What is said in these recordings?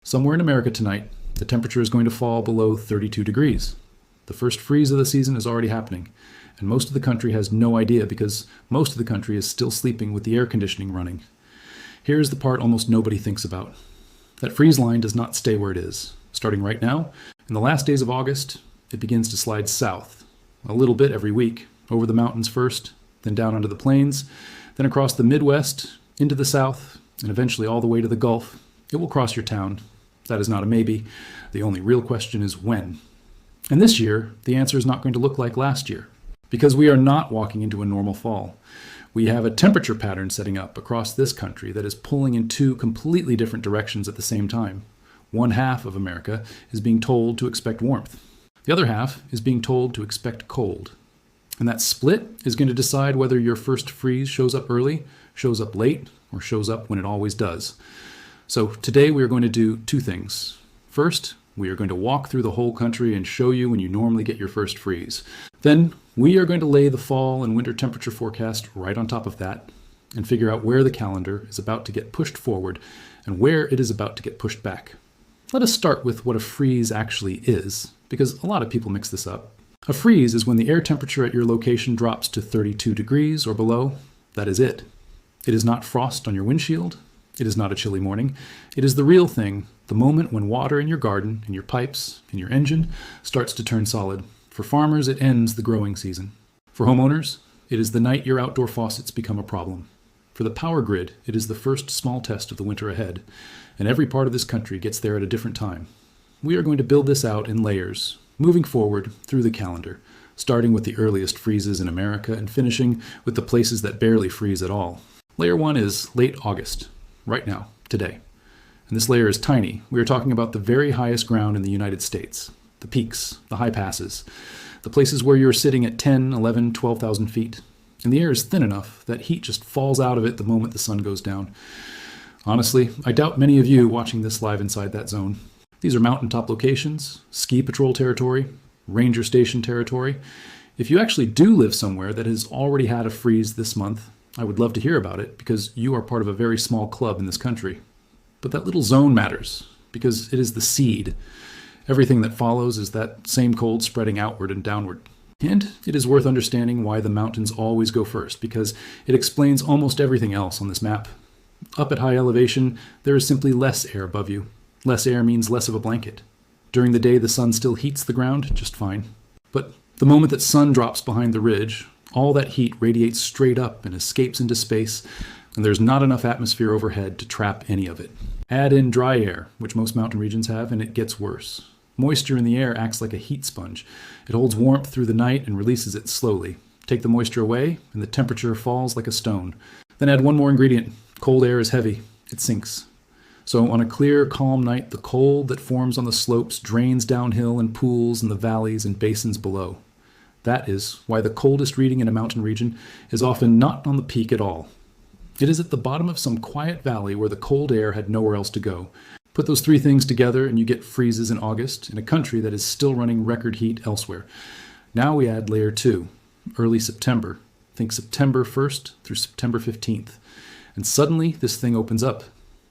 Somewhere in America tonight, the temperature is going to fall below 32 degrees. The first freeze of the season is already happening, and most of the country has no idea because most of the country is still sleeping with the air conditioning running. Here's the part almost nobody thinks about. That freeze line does not stay where it is. Starting right now, in the last days of August, it begins to slide south, a little bit every week, over the mountains first, then down onto the plains, then across the Midwest, into the south, and eventually all the way to the Gulf. It will cross your town. That is not a maybe. The only real question is when. And this year, the answer is not going to look like last year, because we are not walking into a normal fall. We have a temperature pattern setting up across this country that is pulling in two completely different directions at the same time. One half of America is being told to expect warmth. The other half is being told to expect cold. And that split is going to decide whether your first freeze shows up early, shows up late, or shows up when it always does. So today we are going to do two things. First, we are going to walk through the whole country and show you when you normally get your first freeze. Then we are going to lay the fall and winter temperature forecast right on top of that and figure out where the calendar is about to get pushed forward and where it is about to get pushed back. Let us start with what a freeze actually is, because a lot of people mix this up. A freeze is when the air temperature at your location drops to 32 degrees or below. That is it. It is not frost on your windshield. It is not a chilly morning. It is the real thing, the moment when water in your garden, in your pipes, in your engine, starts to turn solid. For farmers, it ends the growing season. For homeowners, it is the night your outdoor faucets become a problem. For the power grid, it is the first small test of the winter ahead, and every part of this country gets there at a different time. We are going to build this out in layers, moving forward through the calendar, starting with the earliest freezes in America and finishing with the places that barely freeze at all. Layer 1 is late August. Right now, today. And this layer is tiny. We are talking about the very highest ground in the United States. The peaks, the high passes, the places where you're sitting at 10, 11, 12,000 feet. And the air is thin enough that heat just falls out of it the moment the sun goes down. Honestly, I doubt many of you watching this live inside that zone. These are mountaintop locations, ski patrol territory, ranger station territory. If you actually do live somewhere that has already had a freeze this month, I would love to hear about it because you are part of a very small club in this country. But that little zone matters because it is the seed. Everything that follows is that same cold spreading outward and downward. And it is worth understanding why the mountains always go first because it explains almost everything else on this map. Up at high elevation, there is simply less air above you. Less air means less of a blanket. During the day, the sun still heats the ground just fine. But the moment that sun drops behind the ridge, all that heat radiates straight up and escapes into space, and there's not enough atmosphere overhead to trap any of it. Add in dry air, which most mountain regions have, and it gets worse. Moisture in the air acts like a heat sponge. It holds warmth through the night and releases it slowly. Take the moisture away, and the temperature falls like a stone. Then add one more ingredient. Cold air is heavy. It sinks. So on a clear, calm night, the cold that forms on the slopes drains downhill and pools in the valleys and basins below. That is why the coldest reading in a mountain region is often not on the peak at all. It is at the bottom of some quiet valley where the cold air had nowhere else to go. Put those three things together and you get freezes in August in a country that is still running record heat elsewhere. Now we add layer 2, early September. Think September 1st through September 15th. And suddenly this thing opens up.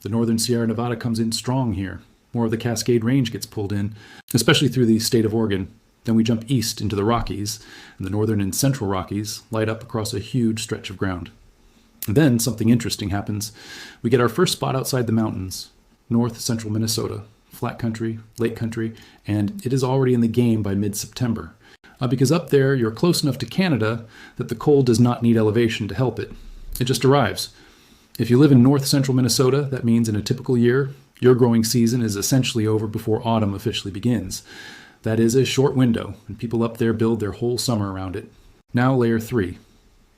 The northern Sierra Nevada comes in strong here. More of the Cascade Range gets pulled in, especially through the state of Oregon. Then we jump east into the Rockies, and the northern and central Rockies light up across a huge stretch of ground. And then something interesting happens. We get our first spot outside the mountains, north central Minnesota, flat country, lake country, and it is already in the game by mid-September. Because up there, you're close enough to Canada that the cold does not need elevation to help it. It just arrives. If you live in north central Minnesota, that means in a typical year, your growing season is essentially over before autumn officially begins. That is a short window, and people up there build their whole summer around it. Now layer 3,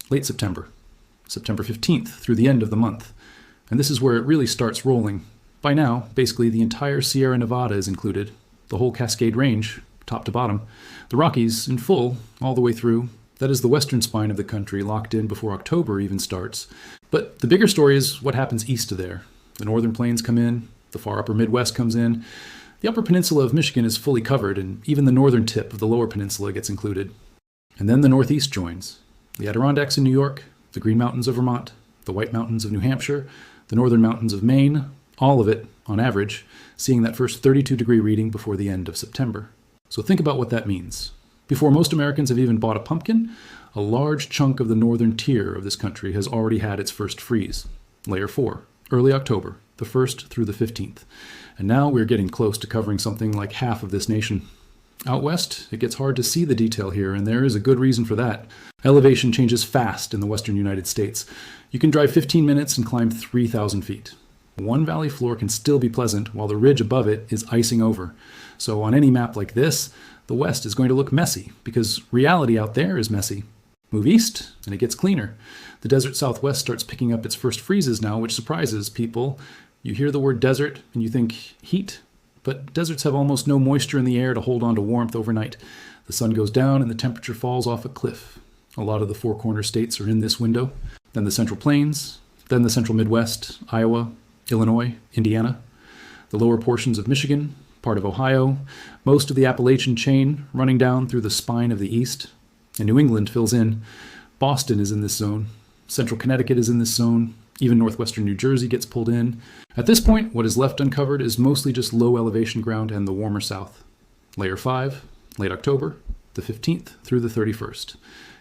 late September, September 15th through the end of the month. And this is where it really starts rolling. By now, basically the entire Sierra Nevada is included, the whole Cascade Range, top to bottom, the Rockies in full, all the way through. That is the western spine of the country locked in before October even starts. But the bigger story is what happens east of there. The northern plains come in, the far upper Midwest comes in. The upper peninsula of Michigan is fully covered, and even the northern tip of the lower peninsula gets included. And then the Northeast joins. The Adirondacks in New York, the Green Mountains of Vermont, the White Mountains of New Hampshire, the Northern Mountains of Maine, all of it on average, seeing that first 32-degree reading before the end of September. So think about what that means. Before most Americans have even bought a pumpkin, a large chunk of the northern tier of this country has already had its first freeze. Layer 4, early October, the 1st through the 15th. And now we're getting close to covering something like half of this nation. Out west, it gets hard to see the detail here, and there is a good reason for that. Elevation changes fast in the western United States. You can drive 15 minutes and climb 3,000 feet. One valley floor can still be pleasant, while the ridge above it is icing over. So on any map like this, the west is going to look messy, because reality out there is messy. Move east, and it gets cleaner. The desert southwest starts picking up its first freezes now, which surprises people. You hear the word desert, and you think heat. But deserts have almost no moisture in the air to hold on to warmth overnight. The sun goes down and the temperature falls off a cliff. A lot of the Four Corner states are in this window. Then the Central Plains, then the Central Midwest, Iowa, Illinois, Indiana, the lower portions of Michigan, part of Ohio, most of the Appalachian chain running down through the spine of the East, and New England fills in. Boston is in this zone. Central Connecticut is in this zone. Even northwestern New Jersey gets pulled in. At this point, what is left uncovered is mostly just low elevation ground and the warmer south. Layer 5, late October, the 15th through the 31st.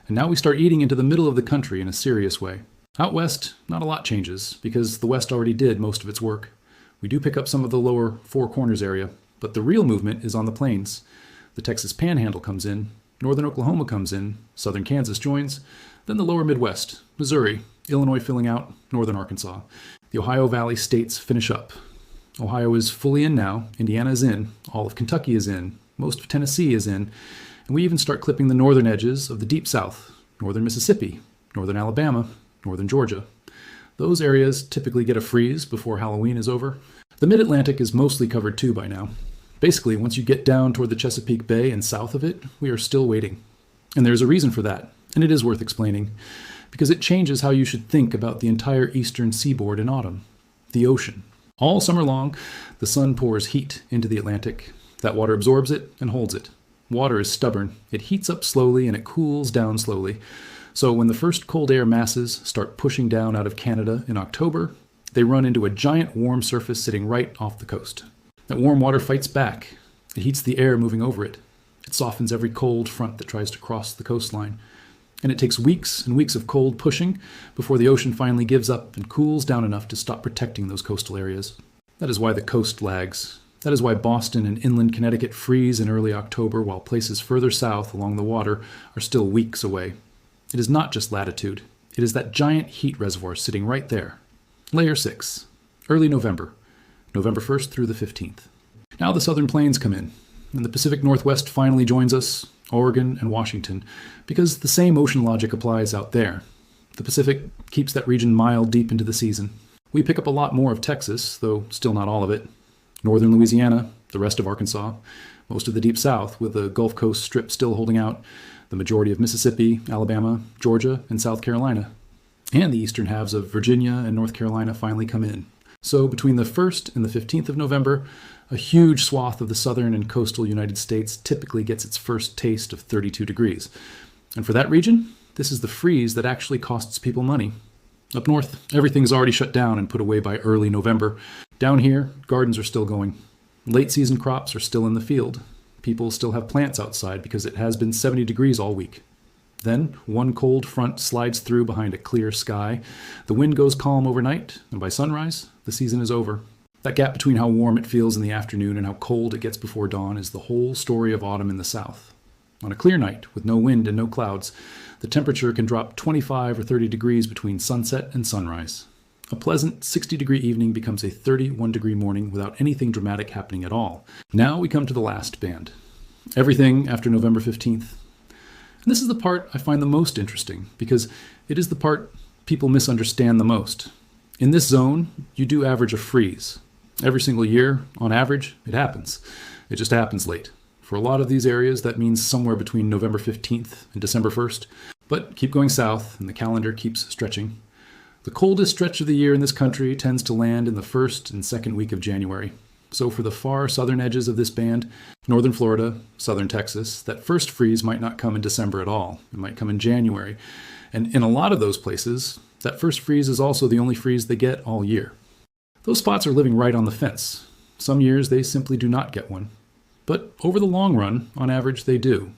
And now we start eating into the middle of the country in a serious way. Out west, not a lot changes, because the west already did most of its work. We do pick up some of the lower Four Corners area, but the real movement is on the plains. The Texas Panhandle comes in, northern Oklahoma comes in, southern Kansas joins, then the lower Midwest, Missouri, Illinois filling out, northern Arkansas. The Ohio Valley states finish up. Ohio is fully in now, Indiana is in, all of Kentucky is in, most of Tennessee is in, and we even start clipping the northern edges of the deep south, northern Mississippi, northern Alabama, northern Georgia. Those areas typically get a freeze before Halloween is over. The mid-Atlantic is mostly covered too by now. Basically, once you get down toward the Chesapeake Bay and south of it, we are still waiting. And there's a reason for that, and it is worth explaining, because it changes how you should think about the entire eastern seaboard in autumn. The ocean. All summer long, the sun pours heat into the Atlantic. That water absorbs it and holds it. Water is stubborn. It heats up slowly and it cools down slowly. So when the first cold air masses start pushing down out of Canada in October, they run into a giant warm surface sitting right off the coast. That warm water fights back. It heats the air moving over it. It softens every cold front that tries to cross the coastline. And it takes weeks and weeks of cold pushing before the ocean finally gives up and cools down enough to stop protecting those coastal areas. That is why the coast lags. That is why Boston and inland Connecticut freeze in early October, while places further south along the water are still weeks away. It is not just latitude. It is that giant heat reservoir sitting right there. Layer 6, early November, November 1st through the 15th. Now the southern plains come in, and the Pacific Northwest finally joins us, Oregon and Washington, because the same ocean logic applies out there. The Pacific keeps that region mild deep into the season. We pick up a lot more of Texas, though still not all of it. Northern Louisiana, the rest of Arkansas, most of the deep south, with the Gulf Coast strip still holding out, the majority of Mississippi, Alabama, Georgia, and South Carolina. And the eastern halves of Virginia and North Carolina finally come in. So between the 1st and the 15th of November, a huge swath of the southern and coastal United States typically gets its first taste of 32 degrees. And for that region, this is the freeze that actually costs people money. Up north, everything's already shut down and put away by early November. Down here, gardens are still going. Late season crops are still in the field. People still have plants outside because it has been 70 degrees all week. Then, one cold front slides through behind a clear sky. The wind goes calm overnight, and by sunrise, the season is over. That gap between how warm it feels in the afternoon and how cold it gets before dawn is the whole story of autumn in the south. On a clear night, with no wind and no clouds, the temperature can drop 25 or 30 degrees between sunset and sunrise. A pleasant 60-degree evening becomes a 31-degree morning without anything dramatic happening at all. Now we come to the last band. Everything after November 15th. And this is the part I find the most interesting, because it is the part people misunderstand the most. In this zone, you do average a freeze. Every single year, on average, it happens. It just happens late. For a lot of these areas, that means somewhere between November 15th and December 1st. But keep going south, and the calendar keeps stretching. The coldest stretch of the year in this country tends to land in the first and second week of January. So for the far southern edges of this band, northern Florida, southern Texas, that first freeze might not come in December at all. It might come in January. And in a lot of those places, that first freeze is also the only freeze they get all year. Those spots are living right on the fence. Some years they simply do not get one. But over the long run, on average, they do.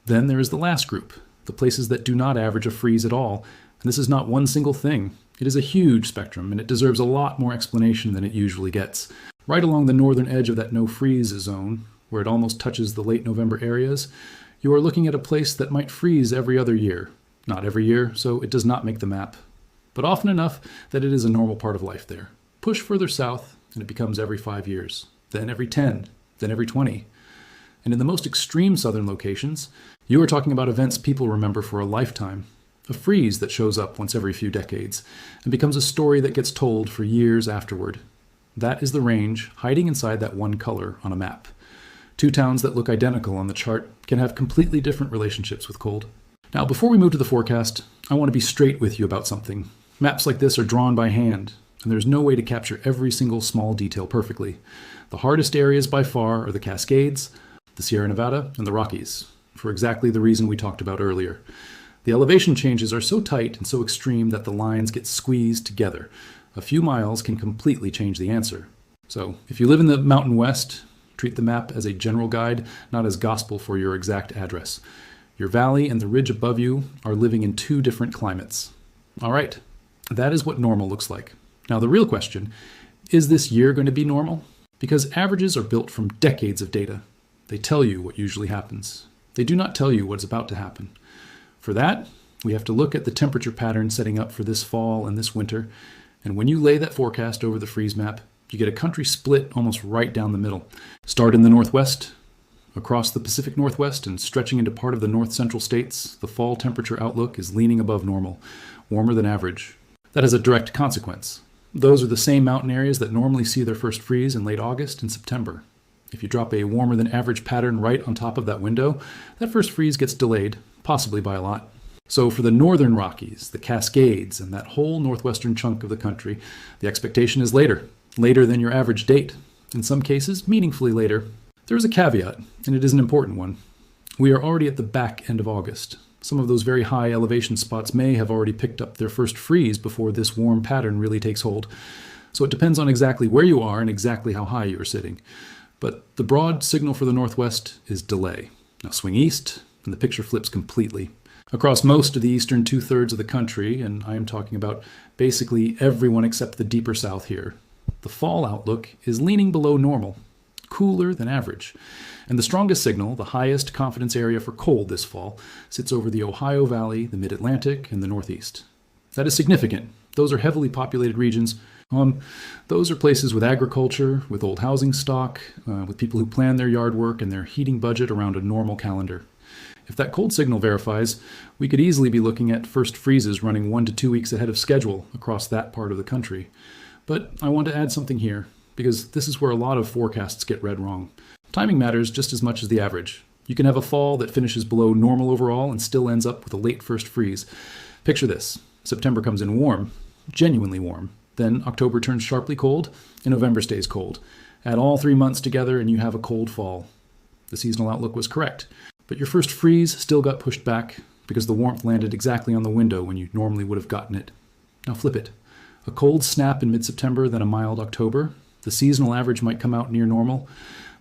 Then there is the last group, the places that do not average a freeze at all. And this is not one single thing. It is a huge spectrum, and it deserves a lot more explanation than it usually gets. Right along the northern edge of that no-freeze zone, where it almost touches the late November areas, you are looking at a place that might freeze every other year. Not every year, so it does not make the map, but often enough that it is a normal part of life there. Push further south, and it becomes every 5 years, then every 10, then every 20. And in the most extreme southern locations, you are talking about events people remember for a lifetime. A freeze that shows up once every few decades and becomes a story that gets told for years afterward. That is the range hiding inside that one color on a map. Two towns that look identical on the chart can have completely different relationships with cold. Now, before we move to the forecast, I want to be straight with you about something. Maps like this are drawn by hand, and there's no way to capture every single small detail perfectly. The hardest areas by far are the Cascades, the Sierra Nevada, and the Rockies, for exactly the reason we talked about earlier. The elevation changes are so tight and so extreme that the lines get squeezed together. A few miles can completely change the answer. So, if you live in the Mountain West, treat the map as a general guide, not as gospel for your exact address. Your valley and the ridge above you are living in two different climates. All right, that is what normal looks like. Now, the real question, is this year going to be normal? Because averages are built from decades of data. They tell you what usually happens. They do not tell you what is about to happen. For that, we have to look at the temperature pattern setting up for this fall and this winter, and when you lay that forecast over the freeze map, you get a country split almost right down the middle. Start in the northwest, across the Pacific Northwest and stretching into part of the north central states, the fall temperature outlook is leaning above normal, warmer than average. That has a direct consequence. Those are the same mountain areas that normally see their first freeze in late August and September. If you drop a warmer than average pattern right on top of that window, that first freeze gets delayed, possibly by a lot. So for the northern Rockies, the Cascades, and that whole northwestern chunk of the country, the expectation is later than your average date. In some cases, meaningfully later. There is a caveat, and it is an important one. We are already at the back end of August. Some of those very high elevation spots may have already picked up their first freeze before this warm pattern really takes hold. So it depends on exactly where you are and exactly how high you are sitting. But the broad signal for the Northwest is delay. Now swing east, and the picture flips completely. Across most of the eastern two-thirds of the country, and I am talking about basically everyone except the deeper south here, the fall outlook is leaning below normal, cooler than average. And the strongest signal, the highest confidence area for cold this fall, sits over the Ohio Valley, the Mid-Atlantic, and the Northeast. That is significant. Those are heavily populated regions. Those are places with agriculture, with old housing stock, with people who plan their yard work and their heating budget around a normal calendar. If that cold signal verifies, we could easily be looking at first freezes running 1 to 2 weeks ahead of schedule across that part of the country. But I want to add something here, because this is where a lot of forecasts get read wrong. Timing matters just as much as the average. You can have a fall that finishes below normal overall and still ends up with a late first freeze. Picture this. September comes in warm, genuinely warm. Then October turns sharply cold, and November stays cold. Add all 3 months together and you have a cold fall. The seasonal outlook was correct, but your first freeze still got pushed back because the warmth landed exactly on the window when you normally would have gotten it. Now flip it. A cold snap in mid-September, then a mild October. The seasonal average might come out near normal,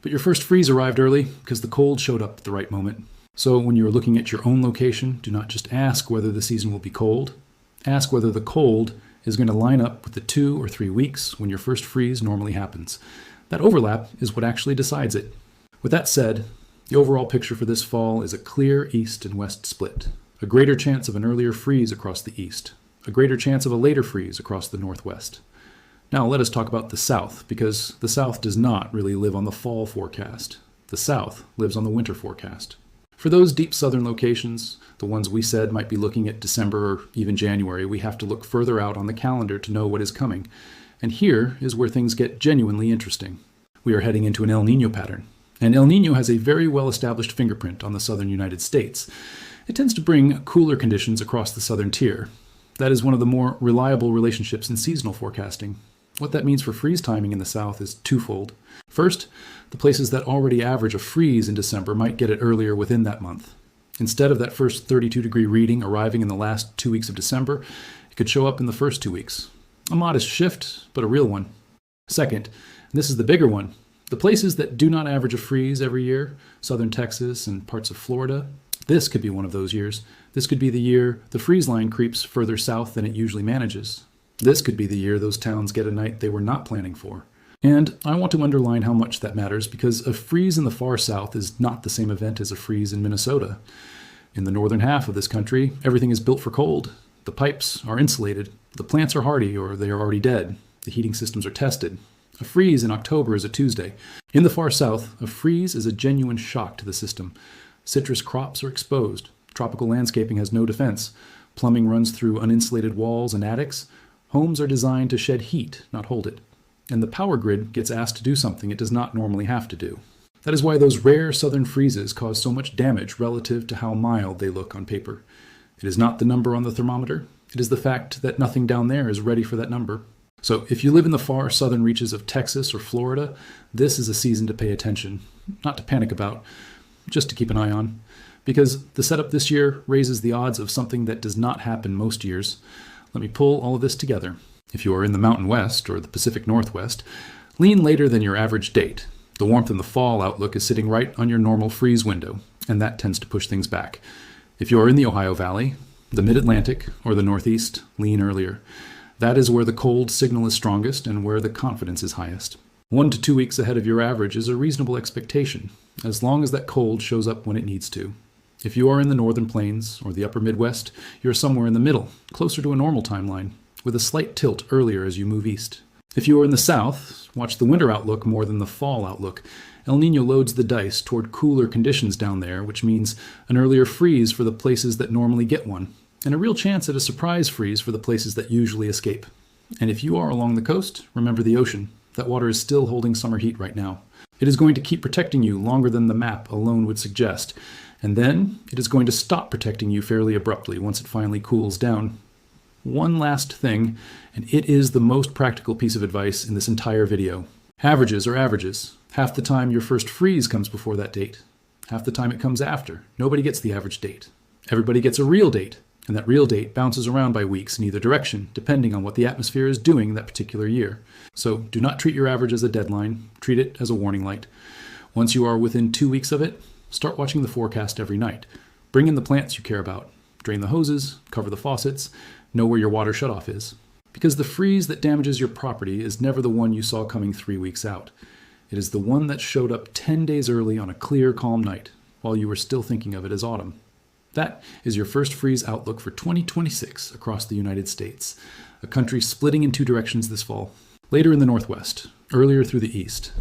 but your first freeze arrived early because the cold showed up at the right moment. So when you are looking at your own location, do not just ask whether the season will be cold. Ask whether the cold is going to line up with the 2 or 3 weeks when your first freeze normally happens. That overlap is what actually decides it. With that said, the overall picture for this fall is a clear east and west split. A greater chance of an earlier freeze across the east. A greater chance of a later freeze across the northwest. Now let us talk about the South, because the South does not really live on the fall forecast. The South lives on the winter forecast. For those deep southern locations, the ones we said might be looking at December or even January, we have to look further out on the calendar to know what is coming. And here is where things get genuinely interesting. We are heading into an El Nino pattern. And El Nino has a very well-established fingerprint on the southern United States. It tends to bring cooler conditions across the southern tier. That is one of the more reliable relationships in seasonal forecasting. What that means for freeze timing in the South is twofold. First, the places that already average a freeze in December might get it earlier within that month. Instead of that first 32-degree reading arriving in the last 2 weeks of December, it could show up in the first 2 weeks. A modest shift, but a real one. Second, and this is the bigger one, the places that do not average a freeze every year, southern Texas and parts of Florida, this could be one of those years. This could be the year the freeze line creeps further south than it usually manages. This could be the year those towns get a night they were not planning for. And I want to underline how much that matters because a freeze in the far south is not the same event as a freeze in Minnesota. In the northern half of this country, everything is built for cold. The pipes are insulated. The plants are hardy or they are already dead. The heating systems are tested. A freeze in October is a Tuesday. In the far south, a freeze is a genuine shock to the system. Citrus crops are exposed. Tropical landscaping has no defense. Plumbing runs through uninsulated walls and attics. Homes are designed to shed heat, not hold it. And the power grid gets asked to do something it does not normally have to do. That is why those rare southern freezes cause so much damage relative to how mild they look on paper. It is not the number on the thermometer. It is the fact that nothing down there is ready for that number. So if you live in the far southern reaches of Texas or Florida, this is a season to pay attention. Not to panic about, just to keep an eye on. Because the setup this year raises the odds of something that does not happen most years. Let me pull all of this together. If you are in the Mountain West or the Pacific Northwest, lean later than your average date. The warmth in the fall outlook is sitting right on your normal freeze window, and that tends to push things back. If you are in the Ohio Valley, the Mid-Atlantic, or the Northeast, lean earlier. That is where the cold signal is strongest and where the confidence is highest. 1 to 2 weeks ahead of your average is a reasonable expectation, as long as that cold shows up when it needs to. If you are in the Northern Plains or the Upper Midwest, you're somewhere in the middle, closer to a normal timeline, with a slight tilt earlier as you move east. If you are in the South, watch the winter outlook more than the fall outlook. El Nino loads the dice toward cooler conditions down there, which means an earlier freeze for the places that normally get one, and a real chance at a surprise freeze for the places that usually escape. And if you are along the coast, remember the ocean. That water is still holding summer heat right now. It is going to keep protecting you longer than the map alone would suggest, and then it is going to stop protecting you fairly abruptly once it finally cools down. One last thing, and it is the most practical piece of advice in this entire video. Averages are averages. Half the time your first freeze comes before that date. Half the time it comes after. Nobody gets the average date. Everybody gets a real date, and that real date bounces around by weeks in either direction, depending on what the atmosphere is doing that particular year. So do not treat your average as a deadline. Treat it as a warning light. Once you are within 2 weeks of it, start watching the forecast every night. Bring in the plants you care about. Drain the hoses, cover the faucets, know where your water shutoff is. Because the freeze that damages your property is never the one you saw coming 3 weeks out. It is the one that showed up 10 days early on a clear, calm night, while you were still thinking of it as autumn. That is your first freeze outlook for 2026 across the United States, a country splitting in 2 directions this fall. Later in the Northwest, earlier through the East,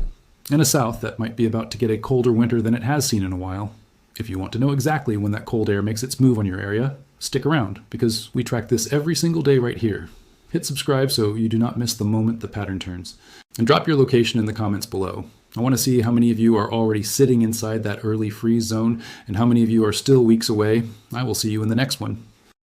and a South that might be about to get a colder winter than it has seen in a while. If you want to know exactly when that cold air makes its move on your area, stick around, because we track this every single day right here. Hit subscribe so you do not miss the moment the pattern turns. And drop your location in the comments below. I want to see how many of you are already sitting inside that early freeze zone and how many of you are still weeks away. I will see you in the next one.